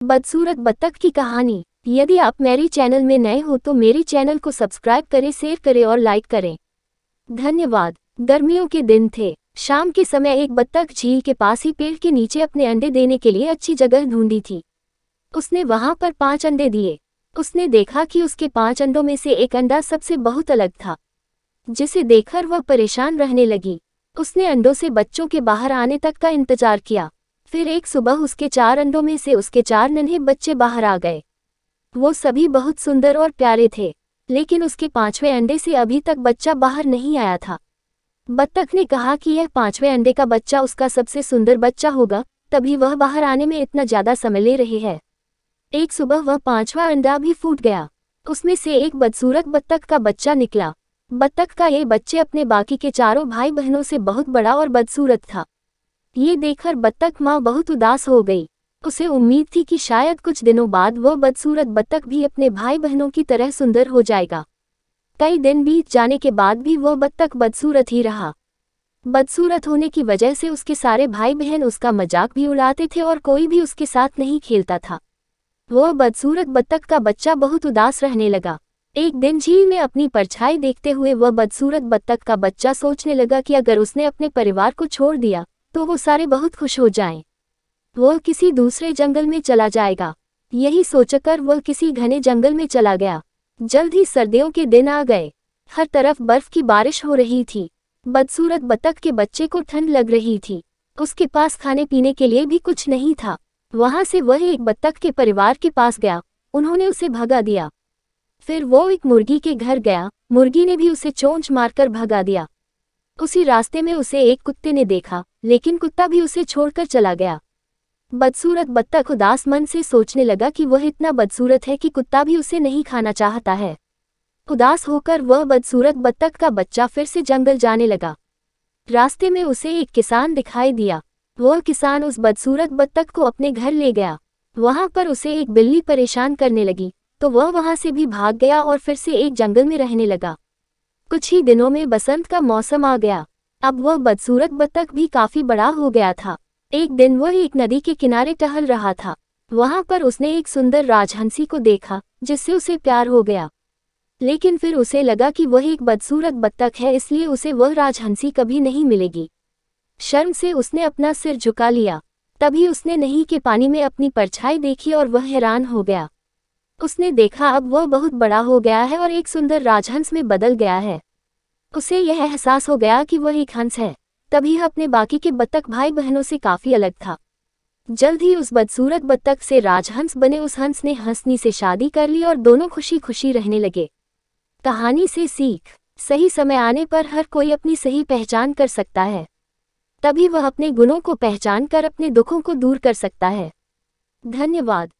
बदसूरत बत्तख की कहानी। यदि आप मेरी चैनल में नए हो तो मेरे चैनल को सब्सक्राइब करें, शेयर करें और लाइक करें। धन्यवाद। गर्मियों के दिन थे। शाम के समय एक बत्तख झील के पास ही पेड़ के नीचे अपने अंडे देने के लिए अच्छी जगह ढूंढी थी। उसने वहां पर 5 अंडे दिए। उसने देखा कि उसके 5 अंडों में से एक अंडा सबसे बहुत अलग था, जिसे देखकर वह परेशान रहने लगी। उसने अंडों से बच्चों के बाहर आने तक का इंतजार किया। फिर एक सुबह उसके 4 अंडों में से उसके 4 नन्हे बच्चे बाहर आ गए। वो सभी बहुत सुंदर और प्यारे थे, लेकिन उसके 5वें अंडे से अभी तक बच्चा बाहर नहीं आया था। बत्तख ने कहा कि यह 5वें अंडे का बच्चा उसका सबसे सुंदर बच्चा होगा, तभी वह बाहर आने में इतना ज्यादा समय ले रही है। एक सुबह वह 5वां अंडा भी फूट गया। उसमें से एक बदसूरत बत्तख का बच्चा निकला। बत्तख का ये बच्चे अपने बाकी के चारों भाई बहनों से बहुत बड़ा और बदसूरत था। ये देखकर बत्तख माँ बहुत उदास हो गई। उसे उम्मीद थी कि शायद कुछ दिनों बाद वह बदसूरत बत्तख भी अपने भाई बहनों की तरह सुंदर हो जाएगा। कई दिन बीत जाने के बाद भी वह बत्तख बदसूरत ही रहा। बदसूरत होने की वजह से उसके सारे भाई बहन उसका मजाक भी उड़ाते थे और कोई भी उसके साथ नहीं खेलता था। वह बदसूरत बत्तख का बच्चा बहुत उदास रहने लगा। एक दिन झील में अपनी परछाई देखते हुए वह बदसूरत बत्तख का बच्चा सोचने लगा कि अगर उसने अपने परिवार को छोड़ दिया तो वो सारे बहुत खुश हो जाएं। वह किसी दूसरे जंगल में चला जाएगा। यही सोचकर वह किसी घने जंगल में चला गया। जल्द ही सर्दियों के दिन आ गए। हर तरफ बर्फ की बारिश हो रही थी। बदसूरत बत्तख के बच्चे को ठंड लग रही थी। उसके पास खाने पीने के लिए भी कुछ नहीं था। वहां से वह एक बत्तख के परिवार के पास गया। उन्होंने उसे भगा दिया। फिर वो एक मुर्गी के घर गया। मुर्गी ने भी उसे चोंच मारकर भगा दिया। उसी रास्ते में उसे एक कुत्ते ने देखा, लेकिन कुत्ता भी उसे छोड़कर चला गया। बदसूरत बत्तख उदास मन से सोचने लगा कि वह इतना बदसूरत है कि कुत्ता भी उसे नहीं खाना चाहता है। उदास होकर वह बदसूरत बत्तख का बच्चा फिर से जंगल जाने लगा। रास्ते में उसे एक किसान दिखाई दिया। वह किसान उस बदसूरत बत्तख को अपने घर ले गया। वहां पर उसे एक बिल्ली परेशान करने लगी, तो वह वहां से भी भाग गया और फिर से एक जंगल में रहने लगा। कुछ ही दिनों में बसंत का मौसम आ गया। अब वह बदसूरत बत्तख भी काफी बड़ा हो गया था। एक दिन वह एक नदी के किनारे टहल रहा था। वहां पर उसने एक सुंदर राजहंसी को देखा, जिससे उसे प्यार हो गया। लेकिन फिर उसे लगा कि वह एक बदसूरत बत्तख है, इसलिए उसे वह राजहंसी कभी नहीं मिलेगी। शर्म से उसने अपना सिर झुका लिया। तभी उसने नदी के पानी में अपनी परछाई देखी और वह हैरान हो गया। उसने देखा अब वह बहुत बड़ा हो गया है और एक सुंदर राजहंस में बदल गया है। उसे यह एहसास हो गया कि वह एक हंस है। तभी अपने बाकी के बत्तख भाई बहनों से काफी अलग था। जल्द ही उस बदसूरत बत्तख से राजहंस बने उस हंस ने हंसनी से शादी कर ली और दोनों खुशी खुशी रहने लगे। कहानी से सीख। सही समय आने पर हर कोई अपनी सही पहचान कर सकता है। तभी वह अपने गुणों को पहचान कर अपने दुखों को दूर कर सकता है। धन्यवाद।